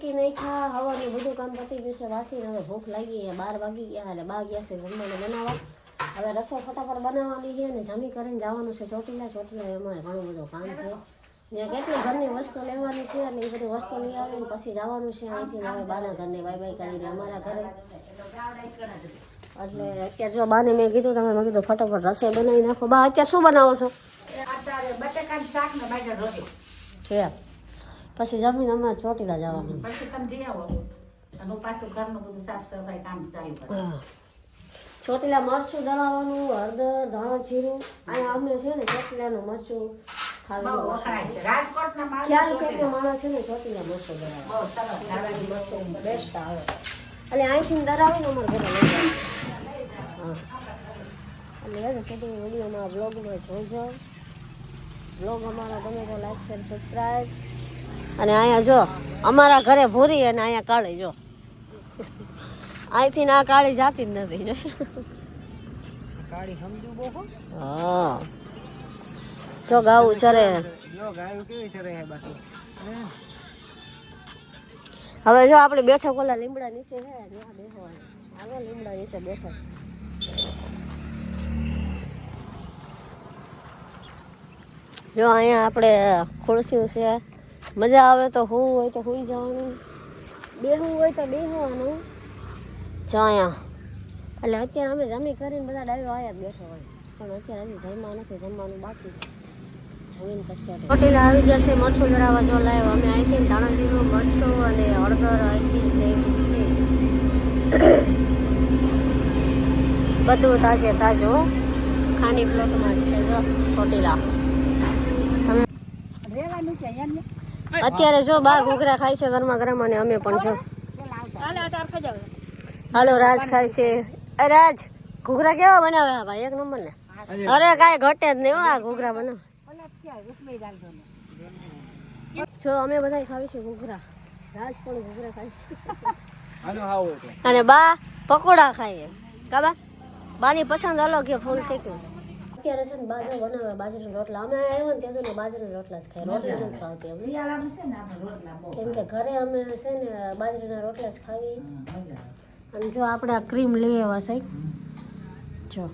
કે નહીં ખા હવાનું બધું કામ પતી ગયું છે વાસીને હવે ભૂખ લાગી 12 વાગી ગયા એટલે બા ગયા છે જમવાનું બનાવવા હવે રસોઈ ફટાફટ બનાવવાની છે ને જમી કરીને જવાનું છે ચોટીલા એમાં ઘણું બધું કામ છે ત્યાં કેટલી ઘરની વસ્તુ લેવાની છે એટલે એ બધી વસ્તુ લઈ આવે પછી જવાનું છે અહીંથી હવે બાના ઘરને બાય કરીને અમારા ઘરે એટલે અત્યારે જો બાને મેં કીધું તમે મેં કીધું ફટાફટ રસોઈ બનાવી નાખો બા અત્યારે શું બનાવો છો બટાકાનું શાક ને બાજર રોટી છે પછી જમીન અમે ચોટીલા જવાનું પછી તમે જઈ આવો અને પાછું ઘરનું બધું સાફ સફાઈ કામ ચાલુ કરો ચોટીલા મરચું દળાવવાનું હળદર ધાણા જીરું અહીંયા અમને છે ને ચોટીલાનું મરચું ખાવાનું રાજકોટના ક્યાંય ક્યાંય માણસ છે ને ચોટીલા મરચું દળાવે મરચું બેસ્ટ આવે એટલે અહીંથી દરાવીને અમારે ઘરે લઈ જાય હા એટલે એને સુધી વિડીયોમાં બ્લોગમાં જોઈ જાઓ બ્લોગ અમારા ગમે તો લાઈક શેર સબસ્ક્રાઈબ અને અહીંયા જો અમારા ઘરે ભૂરી અને અહીંયા કાળી જો અહીંથી ના કાળી જાતી જ નથી જો કાળી સમજુ બહુ હા જો ગાવું ચરે જો ગાયું કેવી ચરે હે બાકી હવે જો આપણે બેઠક ઓલા લીમડા નીચે છે ત્યાં બેસવાનું આગળ લીમડા નીચે બેઠક જો અહીંયા આપણે ખુરશીઓ છે મજા આવે તો હોવું હોય તો હોઈ જવાનું બેહવું હોય તો બેસવાનું જો અહીંયા એટલે અત્યારે અમે જમી કરીને બધા ડાયો આવ્યા જ બેઠો હોય પણ અત્યારે હજી જમવા નથી જમવાનું બાકી જમીન પછી ચોટીલા આવી ગયા છે મરચું ધરાવવા જો લાવ્યો અમે અહીંથી ધાણાજીરું મરચું અને હળદર અહીંથી લઈ છે બધું તાજું ખાની પ્લોટમાં જ છે જો ચોટીલા રેવાનું છે એમને અત્યારે જો બા ઘૂઘરા ખાય છે ગરમા ગરમ અને અમે પણ જો હાલો રાજ ખાય છે અરે રાજ ઘૂઘરા કેવા બનાવે ભાઈ એક નંબર ને અરે કાંઈ ઘટે જ નહીં આ ઘૂઘરા બનાવે જો અમે બધા ખાવી છે ઘૂઘરા રાજ પણ ઘૂઘરા ખાય છે અને બા પકોડા ખાઈએ કાબા બાની પસંદ અલગ છે ફૂલ ટીકું અત્યારે છે ને બાજરો બનાવે બાજરીના રોટલા અમે આવ્યો ને ત્યાં તો બાજરીના રોટલા જ ખાય રોટલા નથી ખાવતી અમે શિયાળામાં છે ને આપણે રોટલા બહુ કેમ કે ઘરે અમે છે ને બાજરીના રોટલા જ ખાવી અને જો આપણે આ ક્રીમ લઈ આવ્યા સાહેબ જો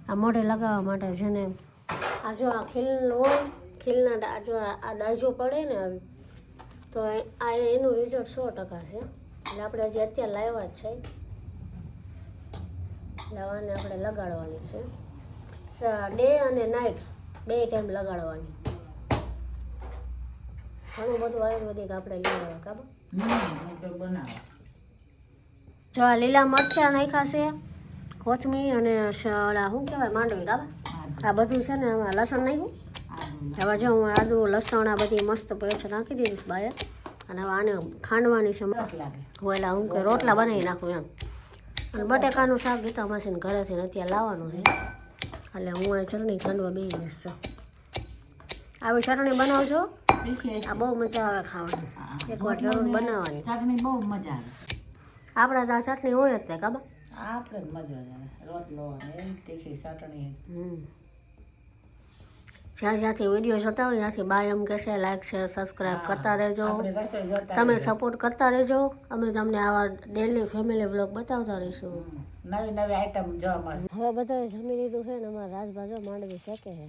આ મોઢે લગાવવા માટે છે ને આ જો આ ખીલ હોય ખીલના જો આ દાજો પડે ને આવી તો આ એનું રિઝલ્ટ 100% છે એટલે આપણે હજી અત્યારે લાવ્યા જ છે લાવવાને આપણે લગાડવાની છે ડે અને નાઇટ 2 ટાઈમ લગાડવાની ઘણું બધું આયુર્વેદિક આપણે લઈ આવ્યા કાબા જો આ લીલા મરચાં નાખ્યા છે કોથમીર અને ઓલા શું કહેવાય માંડવી કાબા આ બધું છે ને આમાં લસણ નાખ્યું હવે જો હું આદુ લસણ આ બધી મસ્ત પેસ્ટ નાખી દીધીશ બાએ અને હવે આને ખાંડવાની છે હું એલા હું કે રોટલા બનાવી નાખું એમ અને બટેકાનું શાક ગીતા માસીને ઘરેથી અત્યારે લાવવાનું છે એટલે હું આ ચટણી ખાંડવા બેસી જઈશ જો આવી ચટણી બનાવજો આ બહુ મજા આવે ખાવાની એકવાર જરૂર બનાવવાની ચટણી બહુ મજા આવે આપણા ત્યાં ચટણી હોય જ તે કાબા આપણે જ મજા આવે રોટલો અને તીખી ચટણી જ્યાંથી વિડીયો જોતા હોય ત્યાંથી બાય એમ કહેશે લાઈક શેર સબસ્ક્રાઈબ કરતા રહેજો તમે સપોર્ટ કરતા રહેજો અમે તમને આવા ડેલી ફેમિલી વ્લોગ બતાવતા રહીશું નવી નવી આઈટમ જોવા મળે હવે બધાએ જમી લીધું છે ને અમારા રાજભાજો માંડવી શેકે છે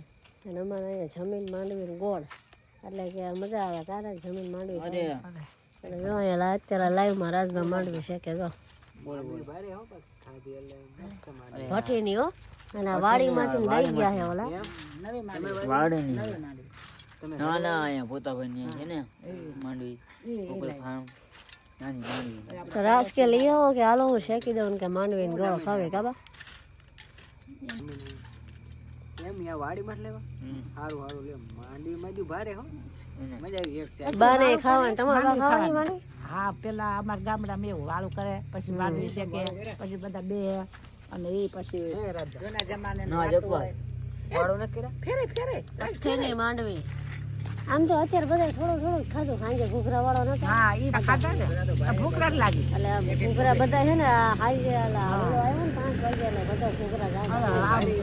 અને અમારે અહીંયા જમીન માંડવી ગોળ એટલે કે મજા આવે તારે જમીન માંડવી અને જો અહીંયા અત્યારે લાઈવમાં રાજભા માંડવી શેકે જો ભઠ્ઠીની હો અને આ વાડીમાંથી લઈ ગયા છે ઓલા વાડીની ના ના અહીંયા પોતાભાઈ છે ને માંડવી ઉપર ફાર્મ નાની માંડવી તો રાજ કે લઈ આવો કે હાલો હું શેકી દઉં કે માંડવી ગોળ ખાવે કાબા એમ યા વાડીમાં જ લેવા સારું સારું લે માંડવી ભારે હો મજા આવી એક બાને ખાવાની તમારે ખાવાની માંડવી હા પેલા અમારા ગામડામાં એવું વાળું કરે પછી માંડવી શેકે પછી બધા બે અને એ પછી જૂના જમાને વાળો ન કર્યા ફેરે થઈને માંડવી આમ તો અત્યારે બધા થોડું ખાધું સાંજે ઘૂઘરા વાળો નતો હા એ ખાધા ને ભૂખ જ લાગી એટલે ઘૂઘરા બધા છે ને હાઈ આવ્યો ને 5 વાગ્યા એટલે બધા ઘૂઘરા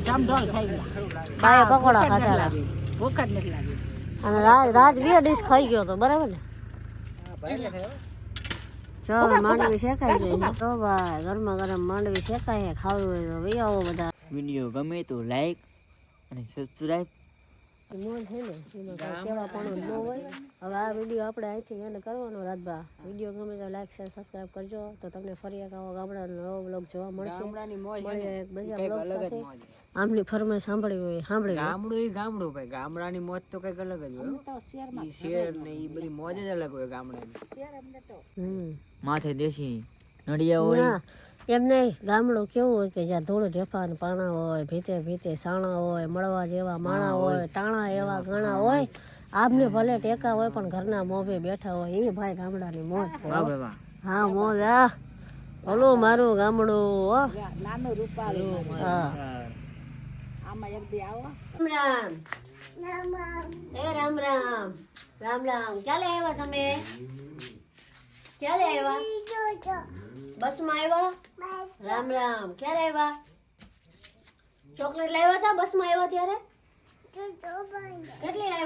ધમધોળ થઈ ગયા બાએ પકોડા ખાધા ભૂખ જ નથી લાગી અને રાજ 2 ડીશ ખાઈ ગયો તો બરાબર ને જો હવે માંડવી શેકાઈ ગઈ છે તો ભાઈ ગરમા ગરમ માંડવી શેકાય છે ખાવી હોય તો વી આવો બધા વિડીયો ગમે તો લાઈક અને સબસ્ક્રાઇબ મોન છે ને એમાં કાંઈ કહેવા પણ ન હોય હવે આ વિડીયો આપણે અહીંથી એને કરવાનો રાજભા વિડીયો ગમે તો લાઈક શેર સબસ્ક્રાઈબ કરજો તો તમને ફરી એક આવો ગામડાનો નવો બ્લોગ જોવા મળશે ગામડાની મોજ મળીએ એક બીજા કઈક બ્લોગ અલગ જ સાથે મોજ આમની ફરમાઈશ સાંભળી હોય સાંભળી લો. ગામડું ઈ ગામડું ભાઈ ગામડાની મોજ તો કઈક અલગ જ હોય તો શહેરમાં ઈ શેર ને ઈ બધી મોજ જ અલગ હોય ગામડાની માથે દેશી નડિયા હોય ના એમ નહીં ગામડું કેવું હોય કે જ્યાં ધૂળ ઢેફા ને પાણા હોય ભીતે ભીતે સાણા હોય મળવા જેવા માણા હોય ટાણા એવા ઘણા હોય આપને ભલે ટેકા હોય પણ ઘરના મોભે બેઠા હોય એ ભાઈ ગામડાની મોજ છે વાહ હો. ભાઈ વાહ હા મોજ હા ઓલું મારું ગામડું હો નાનું રૂપાળું હા આમાં એક દી આવો રામ રામ એ રામ રામ રામ રામ ક્યારે આવ્યા તમે ક્યારે આવ્યા બસમાં આવ્યા રામ રામ ક્યારે આવ્યા ચોકલેટ લાવ્યા હતા બસમાં આવ્યા ત્યારે કેટલી લાવ્યા